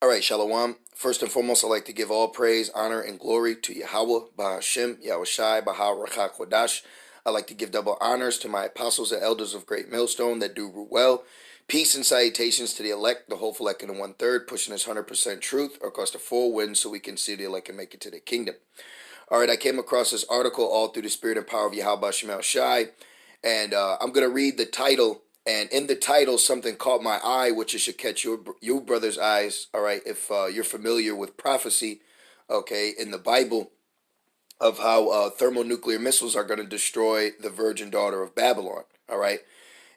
All right, Shalom. First and foremost, I'd like to give all praise, honor, and glory to Yahweh, Bahashem, Yahushai, Baha Kodash. I'd like to give double honors to my apostles and elders of Great Millstone that do rule well. Peace and salutations to the elect, the hopeful elect in the 1/3, pushing this 100% truth across the four winds so we can see the elect and make it to the kingdom. All right, I came across this article all through the spirit and power of Yahweh Shemel Shai, and I'm going to read the title. And in the title, something caught my eye, which it should catch your brother's eyes. All right, if you're familiar with prophecy, okay, in the Bible, of how thermonuclear missiles are going to destroy the virgin daughter of Babylon. All right,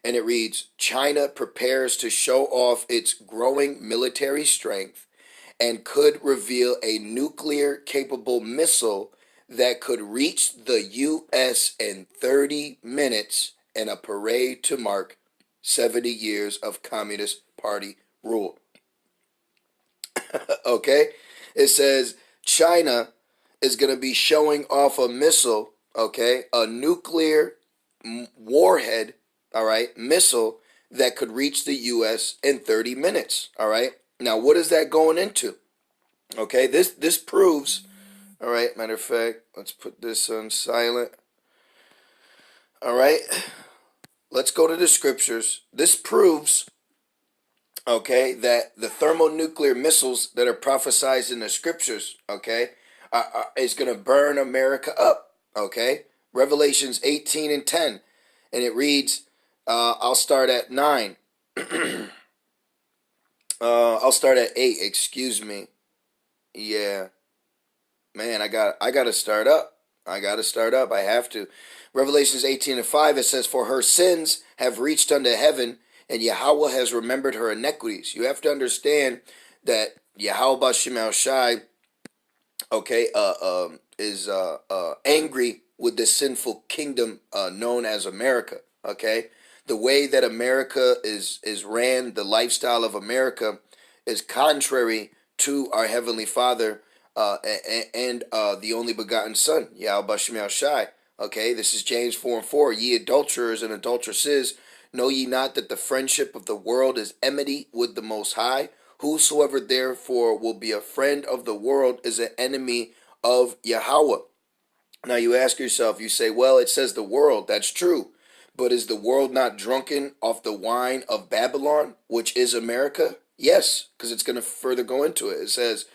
and it reads: China prepares to show off its growing military strength and could reveal a nuclear-capable missile that could reach the U.S. in 30 minutes in a parade to mark 70 years of Communist Party rule. Okay? It says China is going to be showing off a missile, okay? A nuclear warhead, all right, missile that could reach the U.S. in 30 minutes, all right? Now, what is that going into? Okay, this proves, all right, matter of fact, let's put this on silent. All right, let's go to the scriptures. This proves, okay, that the thermonuclear missiles that are prophesied in the scriptures, okay, is going to burn America up, okay? Revelations 18 and 10, and it reads, I'll start at 9. I'll start at 8, excuse me. Yeah. Man, I got to start up. I have to. Revelations 18 and 5, it says, For her sins have reached unto heaven, and Yahweh has remembered her iniquities. You have to understand that Yahweh Bashim Shai, okay, is angry with the sinful kingdom known as America. Okay, the way that America is ran, the lifestyle of America, is contrary to our Heavenly Father and the only begotten Son, Yahweh Bashim Shai. Okay, this is James 4 and 4. Ye adulterers and adulteresses, know ye not that the friendship of the world is enmity with the Most High? Whosoever therefore will be a friend of the world is an enemy of Yahweh. Now you ask yourself, you say, well, it says the world. That's true. But is the world not drunken off the wine of Babylon, which is America? Yes, because it's going to further go into it. It says,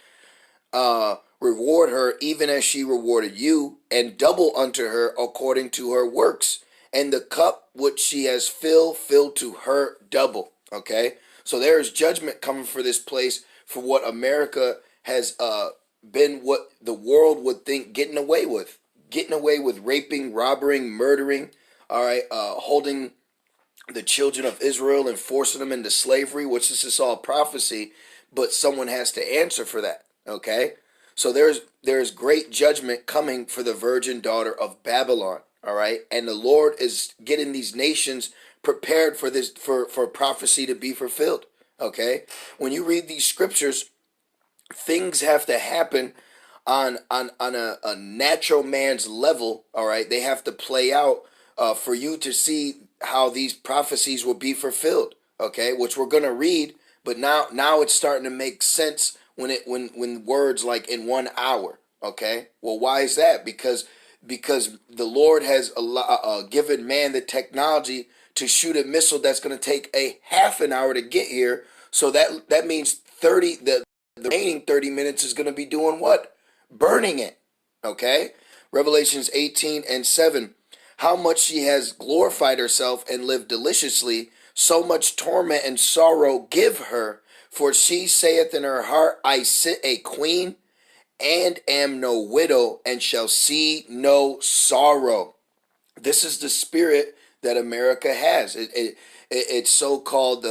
reward her even as she rewarded you, and double unto her according to her works. And the cup which she has filled to her double. Okay? So there is judgment coming for this place for what America has been, what the world would think getting away with. Getting away with raping, robbing, murdering, all right, holding the children of Israel and forcing them into slavery, which is just all prophecy, but someone has to answer for that, okay? So there's great judgment coming for the virgin daughter of Babylon, all right? And the Lord is getting these nations prepared for this, for prophecy to be fulfilled, okay? When you read these scriptures, things have to happen on a natural man's level, all right? They have to play out for you to see how these prophecies will be fulfilled, okay? Which we're going to read, but now it's starting to make sense when words like in 1 hour, okay? Well, why is that? Because the Lord has given man the technology to shoot a missile that's going to take a half an hour to get here. So that means the remaining 30 minutes is going to be doing what? Burning it, okay? Revelations 18 and 7. How much she has glorified herself and lived deliciously, so much torment and sorrow give her. For she saith in her heart, I sit a queen, and am no widow, and shall see no sorrow. This is the spirit that America has. It's so called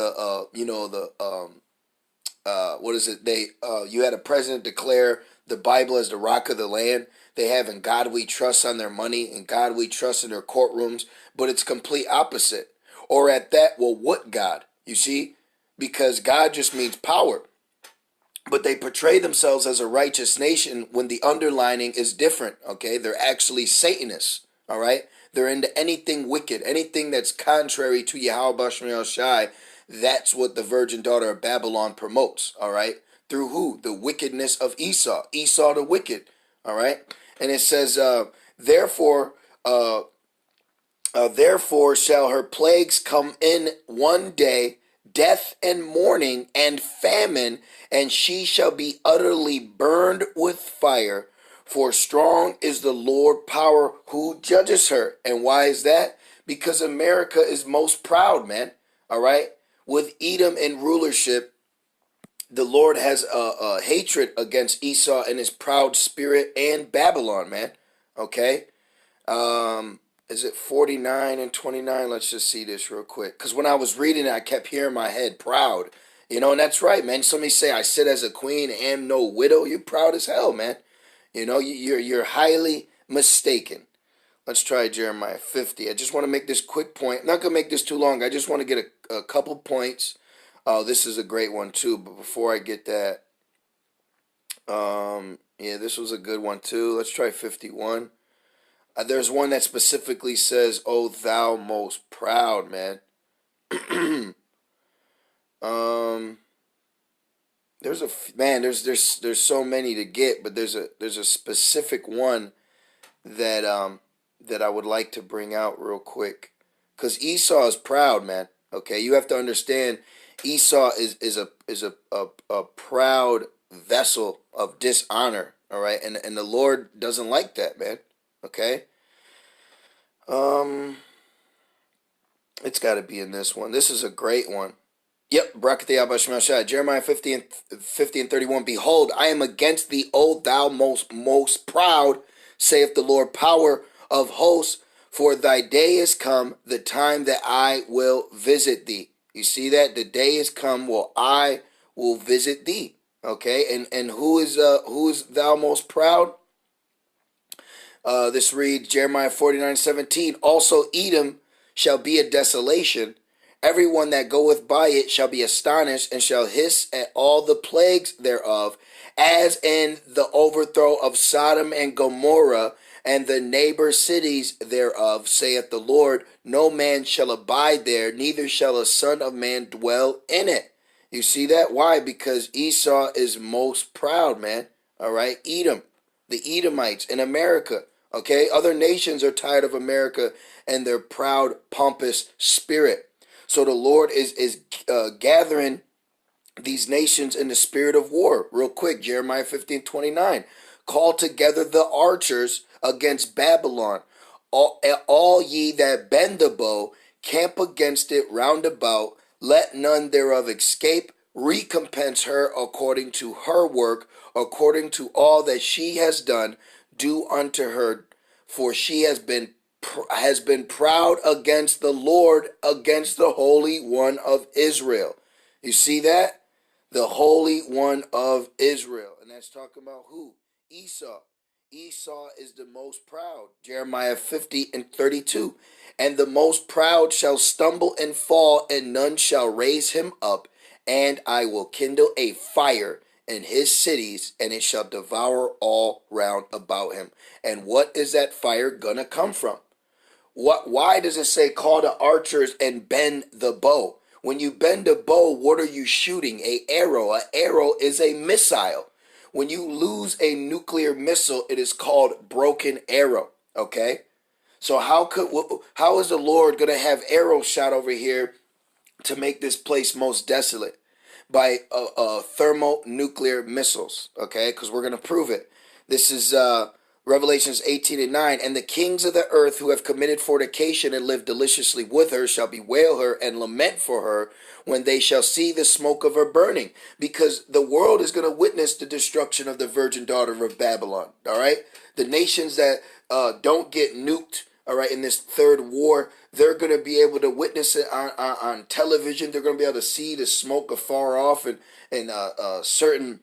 what is it? You had a president declare the Bible as the rock of the land. They have in God we trust on their money, and God we trust in their courtrooms, but it's complete opposite. Or at that, well, what God? You see? Because God just means power. But they portray themselves as a righteous nation when the underlining is different, okay? They're actually Satanists, all right? They're into anything wicked, anything that's contrary to Yahweh Bashar Shai, That's what the virgin daughter of Babylon promotes, all right? Through who? The wickedness of Esau. Esau the wicked, all right? And it says, therefore, uh, therefore shall her plagues come in one day, death and mourning and famine, and she shall be utterly burned with fire. For strong is the Lord power who judges her. And why is that? Because America is most proud, man. All right? With Edom in rulership, the Lord has a hatred against Esau and his proud spirit and Babylon, man. Okay? Is it 49 and 29? Let's just see this real quick. Because when I was reading it, I kept hearing in my head, proud. You know, and that's right, man. Somebody say, I sit as a queen, am no widow. You're proud as hell, man. You know, you're highly mistaken. Let's try Jeremiah 50. I just want to make this quick point. I'm not going to make this too long. I just want to get a couple points. Oh, this is a great one too. But before I get that, yeah, this was a good one too. Let's try 51. There's one that specifically says, "Oh, thou most proud man." There's a man. There's so many to get, but there's a specific one that that I would like to bring out real quick, because Esau is proud, man. Okay, you have to understand, Esau is a proud vessel of dishonor. All right, and the Lord doesn't like that, man. Okay. It's got to be in this one. This is a great one. Yep, Jeremiah 50 and 31. Behold, I am against thee, O thou most proud, saith the Lord, power of hosts, for thy day is come, the time that I will visit thee. You see that? The day is come, well, I will visit thee. Okay, and who is thou most proud? This reads Jeremiah 49:17. Also Edom shall be a desolation. Everyone that goeth by it shall be astonished, and shall hiss at all the plagues thereof, as in the overthrow of Sodom and Gomorrah, and the neighbor cities thereof, saith the Lord. No man shall abide there, neither shall a son of man dwell in it. You see that? Why? Because Esau is most proud, man. All right? Edom, the Edomites in America. Okay? Other nations are tired of America and their proud, pompous spirit. So the Lord is gathering these nations in the spirit of war. Real quick, Jeremiah 15:29. Call together the archers against Babylon. All ye that bend the bow, camp against it round about. Let none thereof escape. Recompense her according to her work, according to all that she has done. Do unto her, for she has been proud against the Lord, against the Holy One of Israel. You see that? The Holy One of Israel. And that's talking about who? Esau. Esau is the most proud. Jeremiah 50 and 32. And the most proud shall stumble and fall, and none shall raise him up. And I will kindle a fire in his cities, and it shall devour all round about him. And what is that fire gonna come from? Why does it say call the archers and bend the bow? When you bend a bow, what are you shooting? An arrow. An arrow is a missile. When you lose a nuclear missile, it is called broken arrow. Okay? So how is the Lord going to have arrows shot over here to make this place most desolate? By thermonuclear missiles. Okay? Because we're going to prove it. This is Revelations 18 and 9. And the kings of the earth who have committed fornication and lived deliciously with her shall bewail her and lament for her when they shall see the smoke of her burning. Because the world is going to witness the destruction of the virgin daughter of Babylon. All right? The nations that don't get nuked, all right, in this third war, they're going to be able to witness it on television. They're going to be able to see the smoke afar off, and certain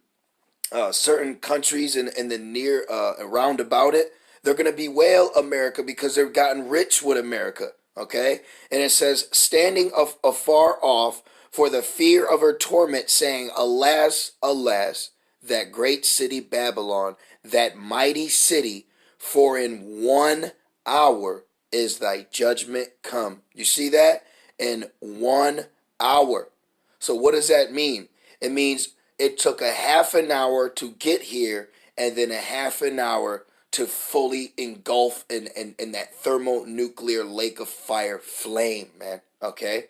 countries in the near around about it. They're going to bewail America because they've gotten rich with America. Okay? And it says, standing afar off for the fear of her torment, saying, alas, alas, that great city Babylon, that mighty city, for in 1 hour is thy judgment come. You see that? In 1 hour. So what does that mean? It means it took a half an hour to get here, and then a half an hour to fully engulf in that thermonuclear lake of fire flame, man. Okay?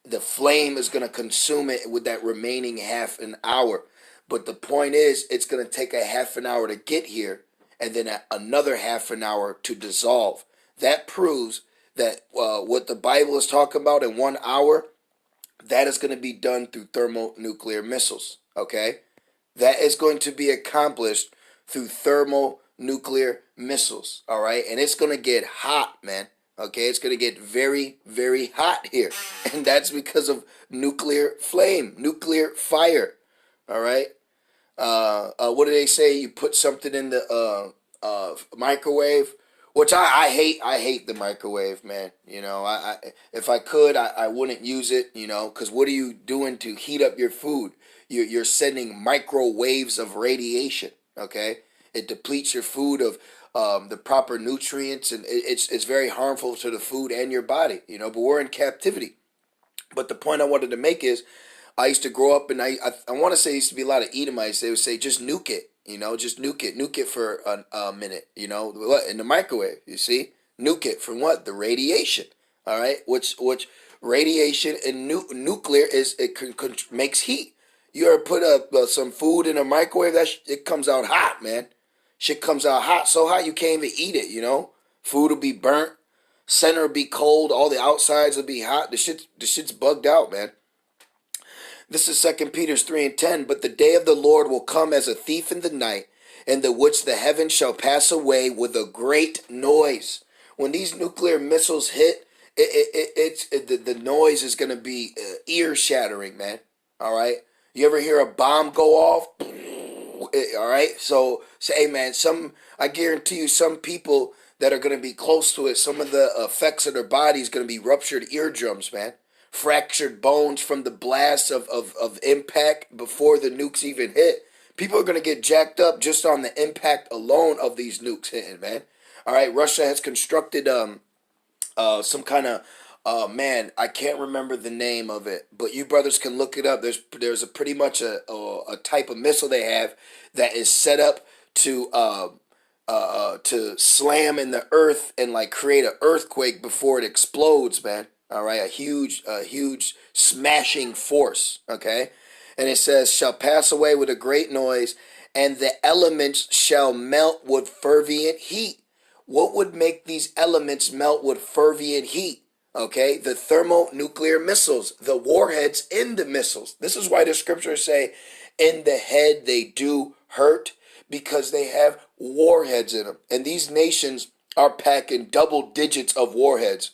The flame is going to consume it with that remaining half an hour. But the point is, it's going to take a half an hour to get here, and then another half an hour to dissolve. That proves that what the Bible is talking about in 1 hour, that is going to be done through thermonuclear missiles. Okay? That is going to be accomplished through thermonuclear missiles. All right? And it's going to get hot, man. Okay? It's going to get very, very hot here. And that's because of nuclear flame, nuclear fire. All right? What do they say? You put something in the microwave, which I hate. I hate the microwave, man. You know, I if I could, I wouldn't use it. You know, because what are you doing to heat up your food? You're sending microwaves of radiation. Okay, it depletes your food of the proper nutrients, and it's very harmful to the food and your body. You know, but we're in captivity. But the point I wanted to make is, I used to grow up, and I want to say there used to be a lot of Edomites. They would say, just nuke it, you know, just nuke it for a minute, you know, what, in the microwave, you see, nuke it from what? The radiation, all right, which radiation and nuclear is, makes heat. You ever put some food in a microwave, it comes out hot, man. Shit comes out hot, so hot you can't even eat it, you know. Food will be burnt, center will be cold, all the outsides will be hot. The shit's bugged out, man. This is 2 Peter 3:10. But the day of the Lord will come as a thief in the night, in the which the heavens shall pass away with a great noise. When these nuclear missiles hit, the noise is going to be ear shattering, man. All right. You ever hear a bomb go off? All right. So say, hey, man, I guarantee you, some people that are going to be close to it, some of the effects of their body is going to be ruptured eardrums, man. Fractured bones from the blast of impact before the nukes even hit. People are going to get jacked up just on the impact alone of these nukes hitting, man. All right, Russia has constructed some kind of man, I can't remember the name of it, but you brothers can look it up. There's a pretty much a type of missile they have that is set up to slam in the earth and like create an earthquake before it explodes, man. All right, a huge smashing force. Okay, and it says, shall pass away with a great noise, and the elements shall melt with fervent heat. What would make these elements melt with fervent heat? Okay, the thermonuclear missiles, the warheads in the missiles. This is why the scriptures say, in the head they do hurt, because they have warheads in them. And these nations are packing double digits of warheads.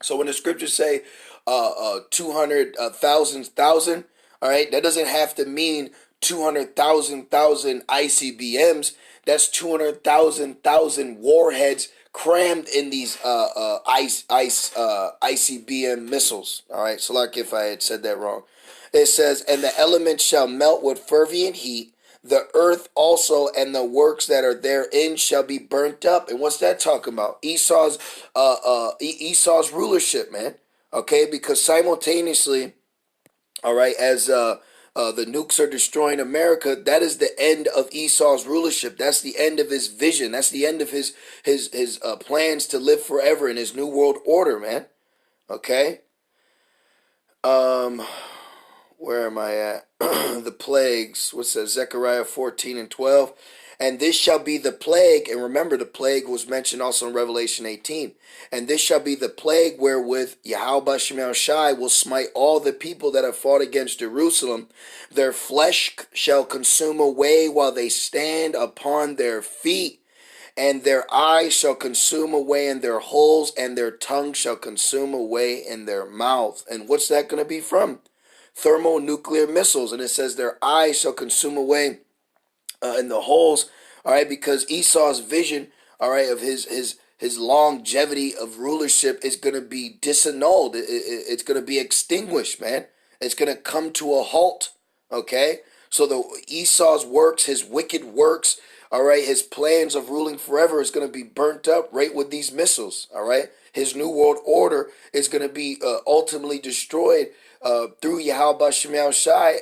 So when the scriptures say 200,000, all right, that doesn't have to mean 200,000 ICBMs. That's 200,000 warheads crammed in these ICBM missiles. All right, so like if I had said that wrong. It says, and the elements shall melt with fervent heat. The earth also and the works that are therein shall be burnt up. And what's that talking about? Esau's rulership, man. Okay, because simultaneously, all right, as the nukes are destroying America, that is the end of Esau's rulership. That's the end of his vision. That's the end of his plans to live forever in his new world order, man. Okay. Where am I at? The plagues. What's that? Zechariah 14:12. And this shall be the plague. And remember, the plague was mentioned also in Revelation 18. And this shall be the plague wherewith Yahweh Shemel Shai will smite all the people that have fought against Jerusalem. Their flesh shall consume away while they stand upon their feet. And their eyes shall consume away in their holes, and their tongue shall consume away in their mouth. And what's that going to be from? Thermonuclear missiles. And it says their eyes shall consume away in the holes, all right, because Esau's vision, all right, of his longevity of rulership is going to be disannulled. It's going to be extinguished, man. It's going to come to a halt, okay? So the Esau's works, his wicked works, all right, his plans of ruling forever is going to be burnt up right with these missiles, all right? His new world order is going to be ultimately destroyed through Yahweh Shemel Shai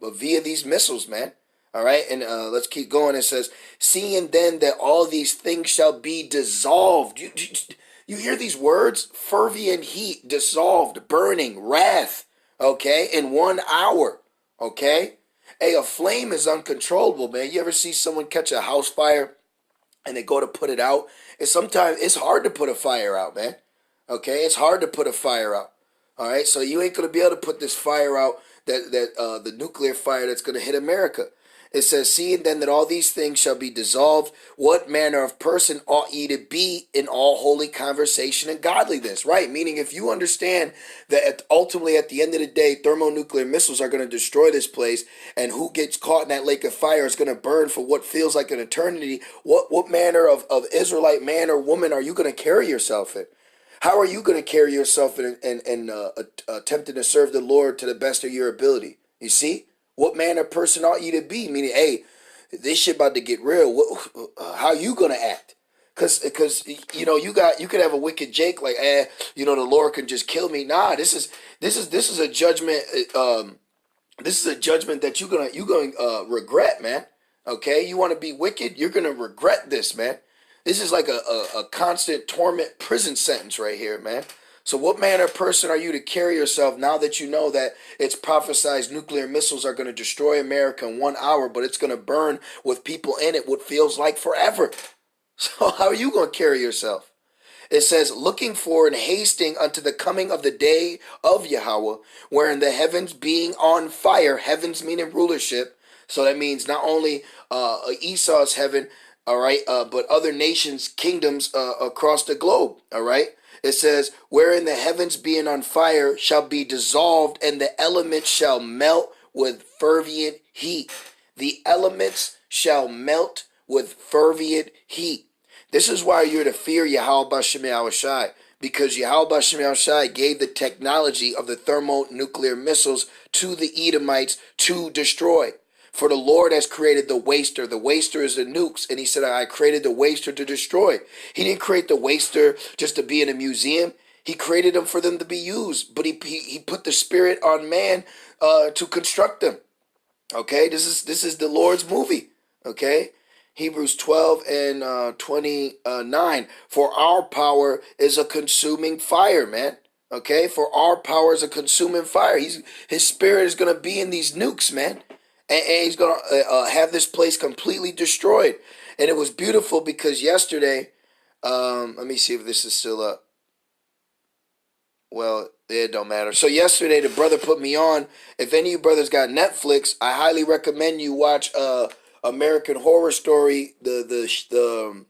via these missiles, man. All right, and let's keep going. It says, "Seeing then that all these things shall be dissolved." You hear these words? Fervent heat, dissolved, burning, wrath. Okay, in 1 hour. Okay, hey, a flame is uncontrollable, man. You ever see someone catch a house fire and they go to put it out? And sometimes it's hard to put a fire out, man. Okay, it's hard to put a fire out. All right, so you ain't gonna be able to put this fire out, the nuclear fire that's gonna hit America. It says, "Seeing then that all these things shall be dissolved, what manner of person ought ye to be in all holy conversation and godliness?" Right? Meaning, if you understand that ultimately at the end of the day, thermonuclear missiles are going to destroy this place, and who gets caught in that lake of fire is going to burn for what feels like an eternity, what manner of Israelite man or woman are you going to carry yourself in? How are you going to carry yourself in attempting to serve the Lord to the best of your ability? You see? What manner of person ought you to be? Meaning, hey, this shit about to get real. How you gonna act? Cause you could have a wicked Jake like, the Lord can just kill me. Nah, this is a judgment. This is a judgment that you're gonna regret, man. Okay, you want to be wicked, you're gonna regret this, man. This is like a constant torment prison sentence right here, man. So what manner of person are you to carry yourself now that you know that it's prophesized nuclear missiles are going to destroy America in 1 hour, but it's going to burn with people in it what feels like forever? So how are you going to carry yourself? It says, "Looking for and hasting unto the coming of the day of Yahweh, wherein the heavens being on fire," heavens meaning rulership. So that means not only Esau's heaven, all right, but other nations, kingdoms across the globe, all right? It says, "Wherein the heavens being on fire shall be dissolved, and the elements shall melt with fervent heat." The elements shall melt with fervent heat. This is why you're to fear Yahweh Bashem Shai, because Yahweh Bashem Shai gave the technology of the thermonuclear missiles to the Edomites to destroy. For the Lord has created the waster. The waster is the nukes. And he said, "I created the waster to destroy." He didn't create the waster just to be in a museum. He created them for them to be used. But he put the spirit on man to construct them. Okay, this is the Lord's movie. Okay, Hebrews 12 and 29. "For our power is a consuming fire," man. Okay, for our power is a consuming fire. His spirit is going to be in these nukes, man. And he's going to have this place completely destroyed. And it was beautiful because yesterday, let me see if this is still up. Well, it don't matter. So yesterday, the brother put me on. If any of you brothers got Netflix, I highly recommend you watch American Horror Story. The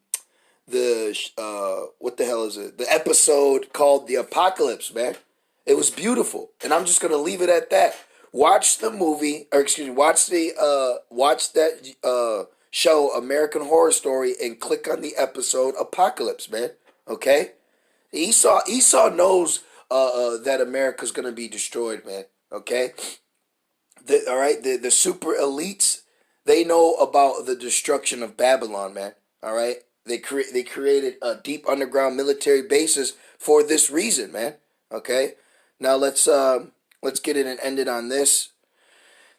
what the hell is it? The episode called The Apocalypse, man. It was beautiful, and I'm just gonna leave it at that. Watch the movie, or excuse me, watch that show American Horror Story, and click on the episode Apocalypse, man. Okay, Esau knows that America's gonna be destroyed, man. Okay, all right, the super elites, they know about the destruction of Babylon, man. All right, they created deep underground military bases for this reason, man. Okay, now let's get it and end it on this.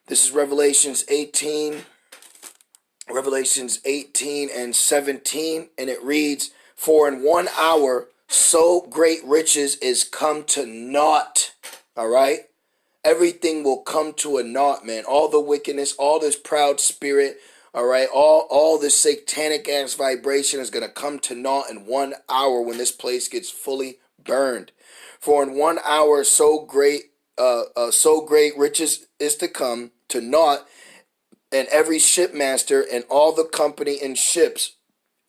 This is Revelations 18 and 17, and it reads, "For in 1 hour so great riches is come to naught." All right? Everything will come to a naught, man. All the wickedness, all this proud spirit, all right? All this satanic ass vibration is going to come to naught in 1 hour when this place gets fully burned. "For in 1 hour so great riches is to come to naught, and every shipmaster and all the company in ships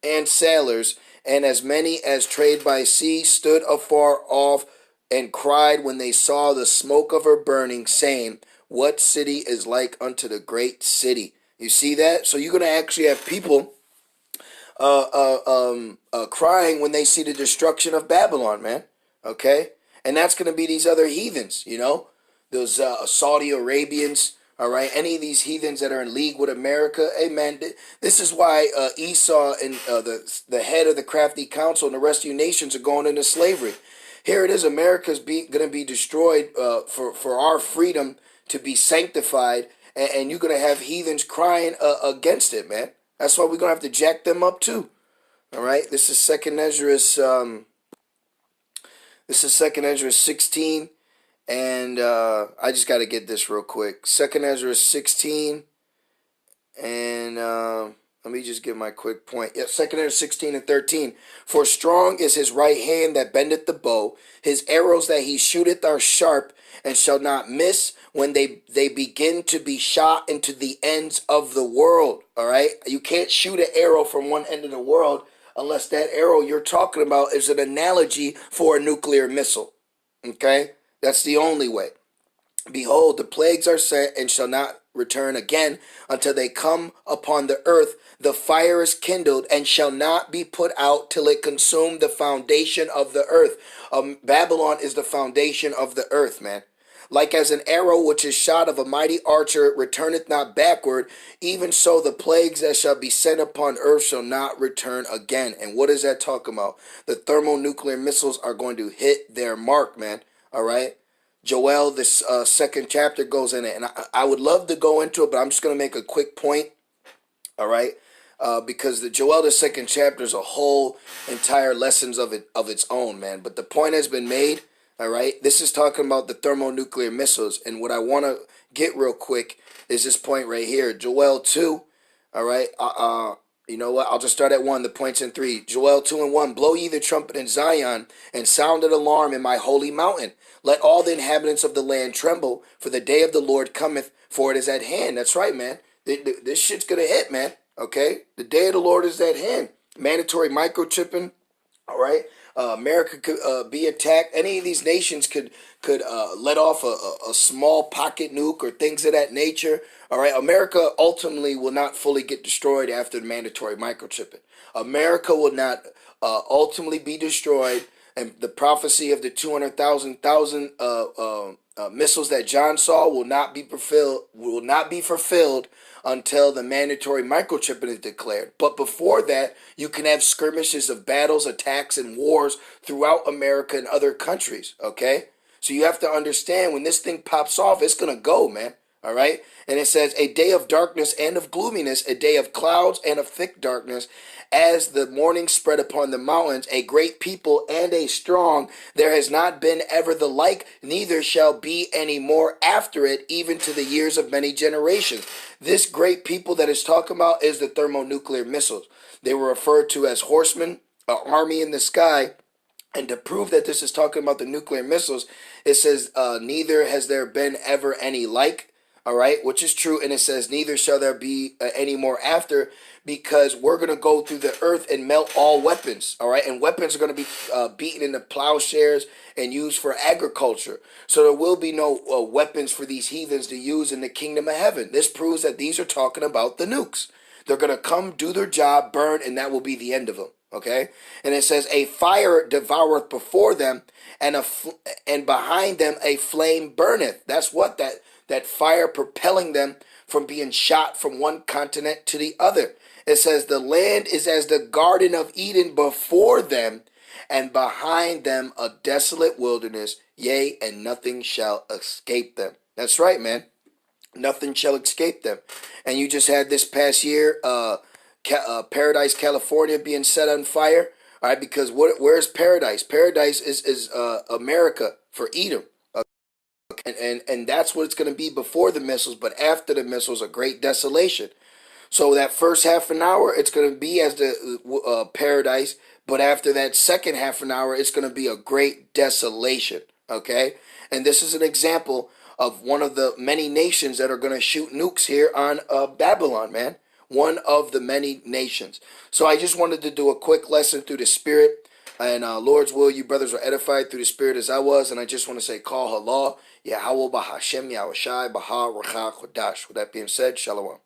and sailors, and as many as trade by sea, stood afar off and cried when they saw the smoke of her burning, saying, What city is like unto the great city?" You see that? So you're going to actually have people crying when they see the destruction of Babylon, man. Okay? And that's going to be these other heathens, those Saudi Arabians, all right? Any of these heathens that are in league with America. Hey, man, this is why Esau and the head of the crafty council and the rest of you nations are going into slavery. Here it is, America's going to be destroyed for our freedom to be sanctified, and you're going to have heathens crying against it, man. That's why we're going to have to jack them up too. All right, this is Second Ezra. This is Second Ezra 16, and I just got to get this real quick. Second Ezra 16, and let me just give my quick point. Yeah, 2 Ezra 16 and 13. For strong is his right hand that bendeth the bow. His arrows that he shooteth are sharp, and shall not miss when they begin to be shot into the ends of the world. All right? You can't shoot an arrow from one end of the world unless that arrow you're talking about is an analogy for a nuclear missile. Okay? That's the only way. Behold, the plagues are sent and shall not return again until they come upon the earth. The fire is kindled and shall not be put out till it consume the foundation of the earth. Babylon is the foundation of the earth, man. Like as an arrow which is shot of a mighty archer returneth not backward, even so the plagues that shall be sent upon earth shall not return again. And what is that talking about? The thermonuclear missiles are going to hit their mark, man. All right? Joel, this second chapter goes in it, and I would love to go into it, but I'm just going to make a quick point, all right? Because the Joel, the second chapter is a whole entire lessons of its own, man. But the point has been made, all right? This is talking about the thermonuclear missiles, and what I want to get real quick is this point right here, Joel 2, all right? You know what? I'll just start at 1. The point's in 3. Joel 2 and 1. Blow ye the trumpet in Zion, and sound an alarm in my holy mountain. Let all the inhabitants of the land tremble, for the day of the Lord cometh, for it is at hand. That's right, man. This shit's going to hit, man. Okay? The day of the Lord is at hand. Mandatory microchipping. All right? America could be attacked. Any of these nations could let off a small pocket nuke or things of that nature. All right, America ultimately will not fully get destroyed after the mandatory microchipping. America will not ultimately be destroyed, and the prophecy of the 200,000 missiles that John saw will not be fulfilled until the mandatory microchipping is declared. But before that, you can have skirmishes of battles, attacks, and wars throughout America and other countries, okay? So you have to understand, when this thing pops off, it's going to go, man, all right? And it says, a day of darkness and of gloominess, a day of clouds and of thick darkness, as the morning spread upon the mountains, a great people and a strong. There has not been ever the like, neither shall be any more after it, even to the years of many generations. This great people that is talking about is the thermonuclear missiles. They were referred to as horsemen, an army in the sky. And to prove that this is talking about the nuclear missiles, it says, neither has there been ever any like. All right, which is true. And it says, neither shall there be any more after, because we're going to go through the earth and melt all weapons. All right, and weapons are going to be beaten into plowshares and used for agriculture. So there will be no weapons for these heathens to use in the kingdom of heaven. This proves that these are talking about the nukes. They're going to come, do their job, burn, and that will be the end of them. Okay, and it says, a fire devoureth before them, and behind them a flame burneth. That's what that fire propelling them from being shot from one continent to the other. It says, the land is as the Garden of Eden before them, and behind them a desolate wilderness, yea, and nothing shall escape them. That's right, man. Nothing shall escape them. And you just had this past year, Paradise, California being set on fire. All right, because where's Paradise? Paradise is America for Edom. And that's what it's going to be before the missiles, but after the missiles, a great desolation. So that first half an hour, it's going to be as the paradise, but after that second half an hour, it's going to be a great desolation, okay? And this is an example of one of the many nations that are going to shoot nukes here on Babylon, man. One of the many nations. So I just wanted to do a quick lesson through the Spirit. And Lord's will, you brothers were edified through the Spirit as I was. And I just want to say, Call Halal, Yahweh Bahashem, Yahushai, Baha, Racha, Kodash. With that being said, Shalom.